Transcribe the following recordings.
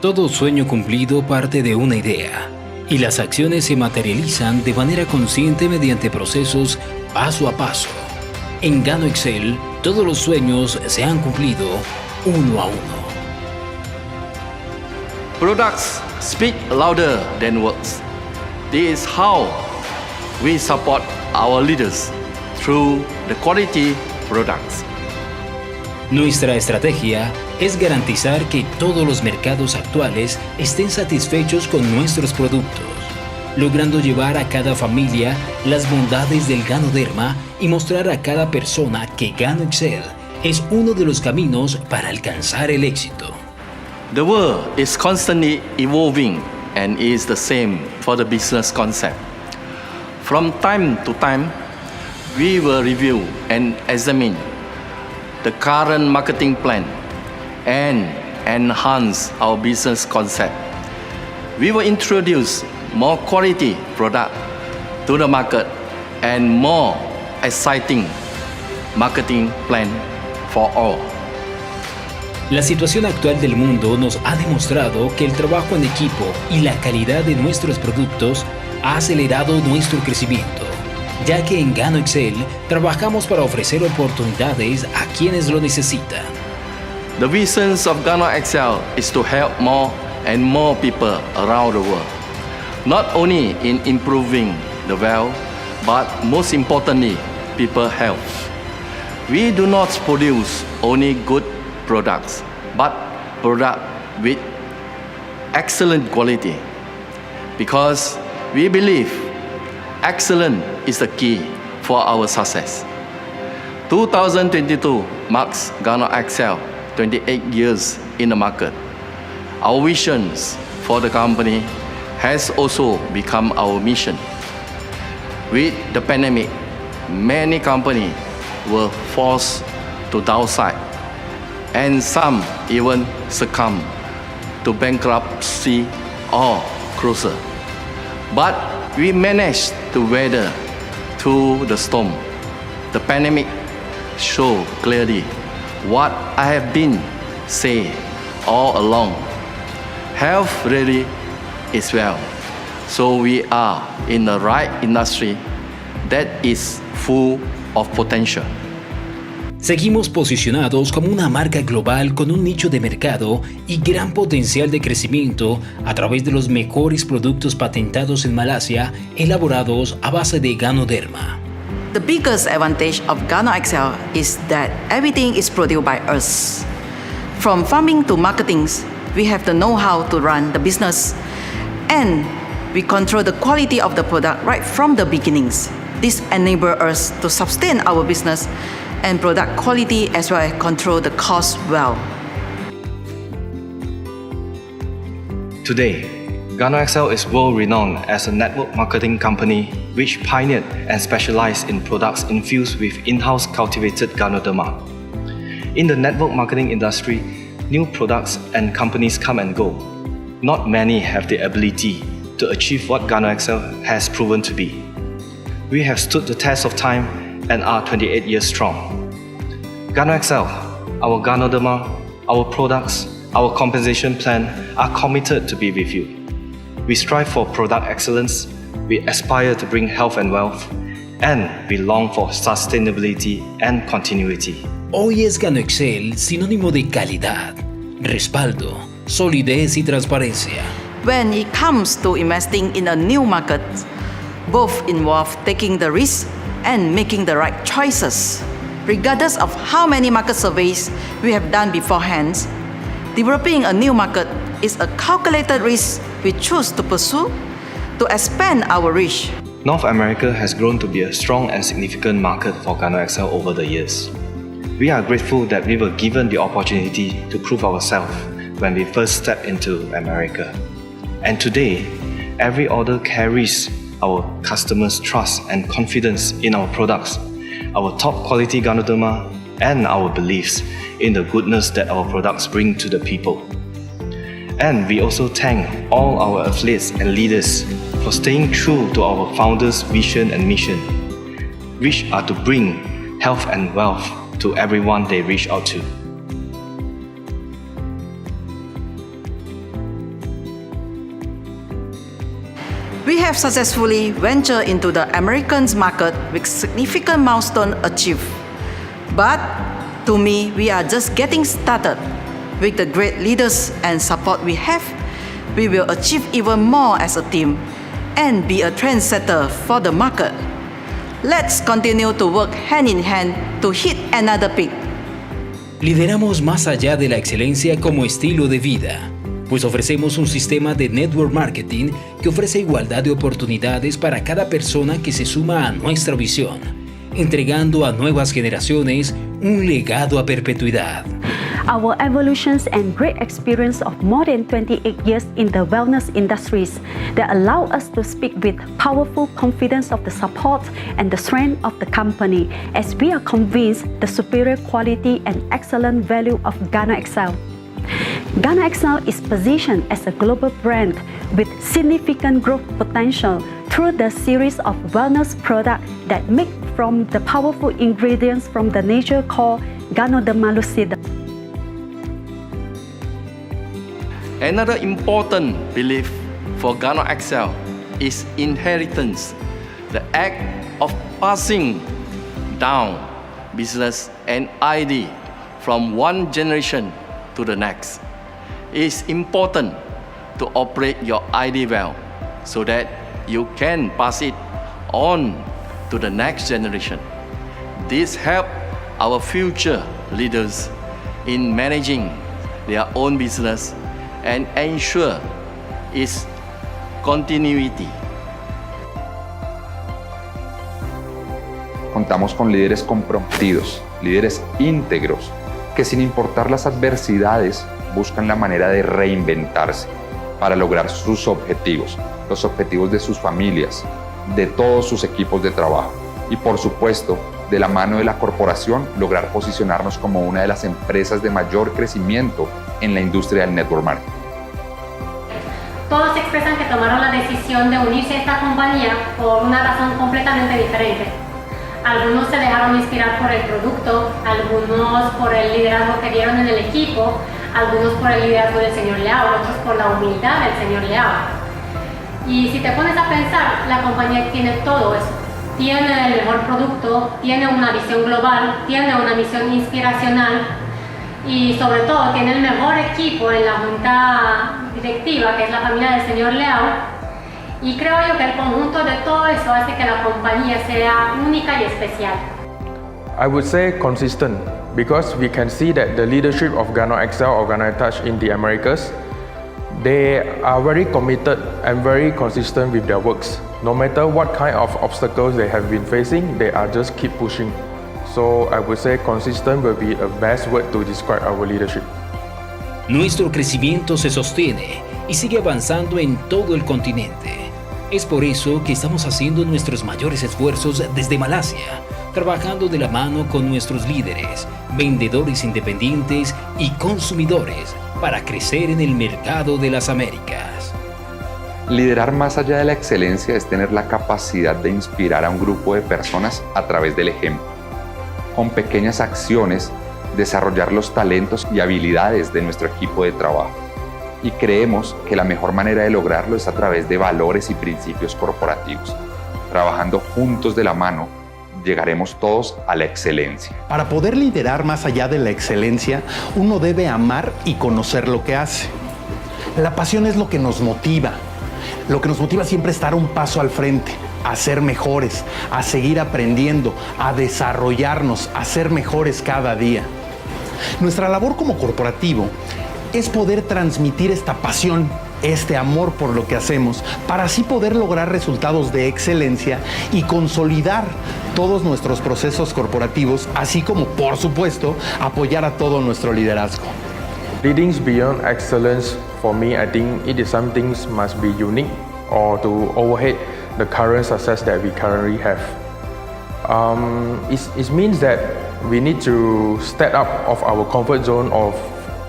Todo sueño cumplido parte de una idea, y las acciones se materializan de manera consciente mediante procesos paso a paso. En Gano Excel, todos los sueños se han cumplido uno a uno. Products speak louder than words. This is how we support our leaders through the quality products. Nuestra estrategia es garantizar que todos los mercados actuales estén satisfechos con nuestros productos, logrando llevar a cada familia las bondades del Ganoderma y mostrar a cada persona que Gano Excel es uno de los caminos para alcanzar el éxito. The world is constantly evolving and is the same for the business concept. From time to time, we will review and examine the current marketing plan and enhance our business concept. We will introduce more quality product to the market and more exciting marketing plan for all. La situación actual del mundo nos ha demostrado que el trabajo en equipo y la calidad de nuestros productos ha acelerado nuestro crecimiento, ya que en Gano Excel trabajamos para ofrecer oportunidades a quienes lo necesitan. The vision of Gano Excel is to help more and more people around the world, not only in improving the wealth, but most importantly, people health. We do not produce only good products, but products with excellent quality, because we believe excellence is the key for our success. 2022 marks Gano Excel 28 years in the market. Our visions for the company has also become our mission. With the pandemic, many companies were forced to downsize, and some even succumbed to bankruptcy or closure. But we managed to weather through the storm. The pandemic showed clearly what I have been saying all along. Health really is well. So we are in the right industry that is full of potential. Seguimos posicionados como una marca global con un nicho de mercado y gran potencial de crecimiento a través de los mejores productos patentados en Malasia, elaborados a base de Ganoderma. The biggest advantage of Gano Excel is that everything is produced by us. From farming to marketing, we have the know-how to run the business, and we control the quality of the product right from the beginnings. This enables us to sustain our business and product quality as well as control the cost well. Today, Gano Excel is world-renowned as a network marketing company which pioneered and specialized in products infused with in-house cultivated Ganoderma. In the network marketing industry, new products and companies come and go. Not many have the ability to achieve what Gano Excel has proven to be. We have stood the test of time and are 28 years strong. Gano Excel, our Ganoderma, our products, our compensation plan are committed to be with you. We strive for product excellence, we aspire to bring health and wealth, and we long for sustainability and continuity. Hoy es Gano Excel sinónimo de calidad, respaldo, solidez y transparencia. When it comes to investing in a new market, both involve taking the risk and making the right choices. Regardless of how many market surveys we have done beforehand, developing a new market is a calculated risk we choose to pursue to expand our reach. North America has grown to be a strong and significant market for Gano Excel over the years. We are grateful that we were given the opportunity to prove ourselves when we first stepped into America. And today, every order carries our customers' trust and confidence in our products, our top quality Ganoderma, and our beliefs in the goodness that our products bring to the people. And we also thank all our affiliates and leaders for staying true to our founders' vision and mission, which are to bring health and wealth to everyone they reach out to. We have successfully ventured into the American market with significant milestones achieved. But to me, we are just getting started. With the great leaders and support we have, we will achieve even more as a team and be a trendsetter for the market. Let's continue to work hand in hand to hit another peak. Lideramos más allá de la excelencia como estilo de vida, pues ofrecemos un sistema de network marketing que ofrece igualdad de oportunidades para cada persona que se suma a nuestra visión, entregando a nuevas generaciones un legado a perpetuidad. Our evolutions and great experience of more than 28 years in the wellness industries that allow us to speak with powerful confidence of the support and the strength of the company, as we are convinced the superior quality and excellent value of Gano XL. Gano XL is positioned as a global brand with significant growth potential through the series of wellness products that make from the powerful ingredients from the nature called Ganoderma lucida. Another important belief for Gano XL is inheritance, the act of passing down business and idea from one generation to the next. It's important to operate your idea well so that you can pass it on to the next generation. This helps our future leaders in managing their own business and ensure its continuity. Contamos con líderes comprometidos, líderes íntegros, que sin importar las adversidades buscan la manera de reinventarse para lograr sus objetivos, los objetivos de sus familias, de todos sus equipos de trabajo y por supuesto, de la mano de la corporación, lograr posicionarnos como una de las empresas de mayor crecimiento en la industria del network marketing. Todos expresan que tomaron la decisión de unirse a esta compañía por una razón completamente diferente. Algunos se dejaron inspirar por el producto, algunos por el liderazgo que dieron en el equipo, algunos por el liderazgo del señor Leao, otros por la humildad del señor Leao. Y si te pones a pensar, la compañía tiene todo eso. Tiene el mejor producto, tiene una visión global, tiene una misión inspiracional y sobre todo tiene el mejor equipo en la junta directiva, que es la familia del señor Leao. Y creo yo que el conjunto de todo eso hace que la compañía sea única y especial. I would say consistent, because we can see that the leadership of Gano XL or Gano Touch in the Americas, they are very committed and very consistent with their works. No matter what kind of obstacles they have been facing, they are just keep pushing. So I would say consistent will be a best word to describe our leadership. Nuestro crecimiento se sostiene y sigue avanzando en todo el continente. Es por eso que estamos haciendo nuestros mayores esfuerzos desde Malasia, trabajando de la mano con nuestros líderes, vendedores independientes y consumidores para crecer en el mercado de las Américas. Liderar más allá de la excelencia es tener la capacidad de inspirar a un grupo de personas a través del ejemplo. Con pequeñas acciones, desarrollar los talentos y habilidades de nuestro equipo de trabajo. Y creemos que la mejor manera de lograrlo es a través de valores y principios corporativos. Trabajando juntos de la mano, llegaremos todos a la excelencia. Para poder liderar más allá de la excelencia, uno debe amar y conocer lo que hace. La pasión es lo que nos motiva. Lo que nos motiva siempre es estar un paso al frente, a ser mejores, a seguir aprendiendo, a desarrollarnos, a ser mejores cada día. Nuestra labor como corporativo es poder transmitir esta pasión, este amor por lo que hacemos, para así poder lograr resultados de excelencia y consolidar todos nuestros procesos corporativos, así como, por supuesto, apoyar a todo nuestro liderazgo. Leading beyond excellence, for me, I think it is something must be unique or to overhead the current success that we currently have. It means that we need to step up of our comfort zone of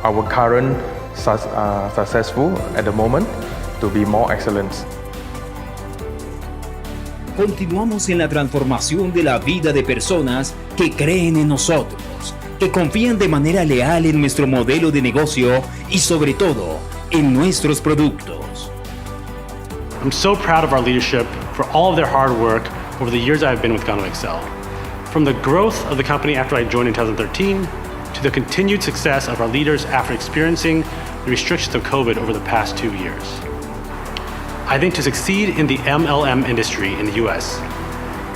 our current successful at the moment to be more excellent. Continuamos en la transformación de la vida de personas que creen en nosotros, que confían de manera leal en nuestro modelo de negocio y sobre todo en nuestros productos. I'm so proud of our leadership for all of their hard work over the years I've been with Gano Excel. From the growth of the company after I joined in 2013, to the continued success of our leaders after experiencing the restrictions of COVID over the past 2 years. I think to succeed in the MLM industry in the US,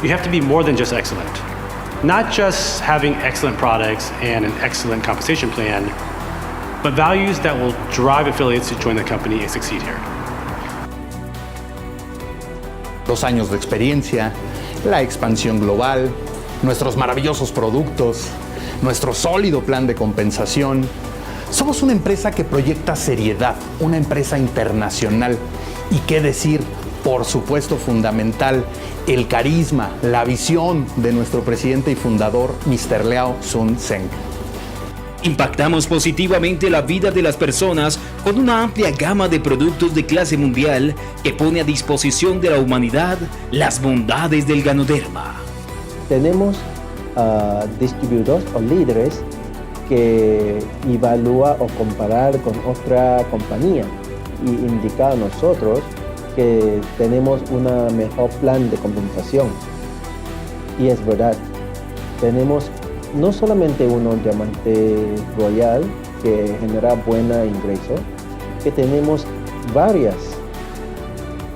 you have to be more than just excellent. Not just having excellent products and an excellent compensation plan, but values that will drive affiliates to join the company and succeed here. 2 años de experiencia, la expansión global, nuestros maravillosos productos, nuestro sólido plan de compensación. Somos una empresa que proyecta seriedad, una empresa internacional. Y qué decir, por supuesto fundamental, el carisma, la visión de nuestro presidente y fundador, Mr. Liao Sun Zeng. Impactamos positivamente la vida de las personas con una amplia gama de productos de clase mundial que pone a disposición de la humanidad las bondades del ganoderma. Tenemos distribuidores o líderes que evalúa o comparar con otra compañía y indica a nosotros que tenemos un mejor plan de compensación. Y es verdad, tenemos no solamente uno diamante royal que genera buena ingreso, que tenemos varias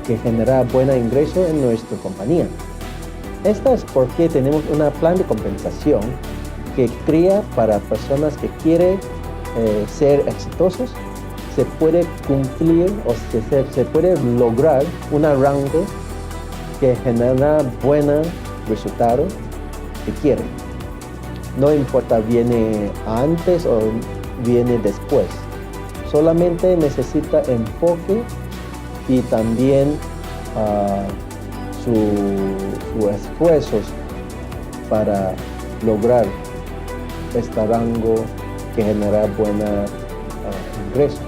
que genera buena ingreso en nuestra compañía. Esto es porque tenemos un plan de compensación que crea para personas que quieren ser exitosos. Se puede cumplir o se puede lograr un rango que genera buenos resultados que quieren. No importa viene antes o viene después. Solamente necesita enfoque y también sus esfuerzos para lograr este rango que genera buena ingreso.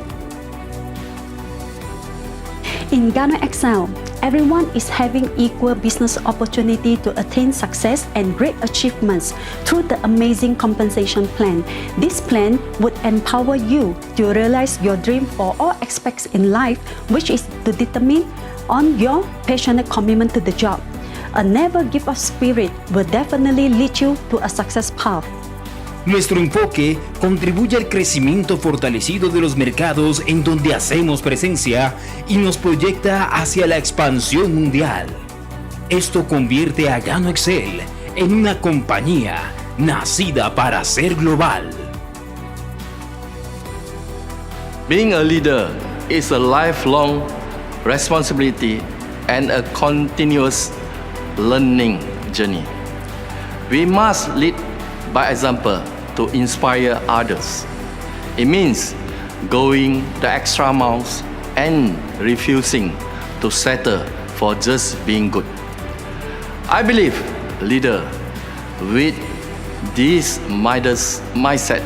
In Gano Excel, everyone is having equal business opportunity to attain success and great achievements through the amazing compensation plan. This plan would empower you to realize your dream for all aspects in life, which is to determine on your passionate commitment to the job. A never give up spirit will definitely lead you to a success path. Nuestro enfoque contribuye al crecimiento fortalecido de los mercados en donde hacemos presencia y nos proyecta hacia la expansión mundial. Esto convierte a Gano Excel en una compañía nacida para ser global. Being a leader is a lifelong responsibility and a continuous learning journey. We must lead by example to inspire others. It means going the extra miles and refusing to settle for just being good. I believe leaders with this mindset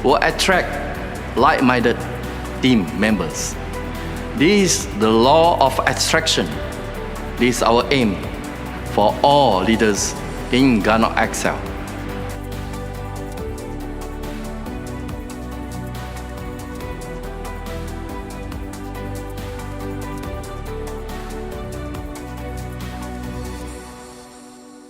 will attract like-minded team members. This is the law of attraction. This is our aim for all leaders in Gano Excel.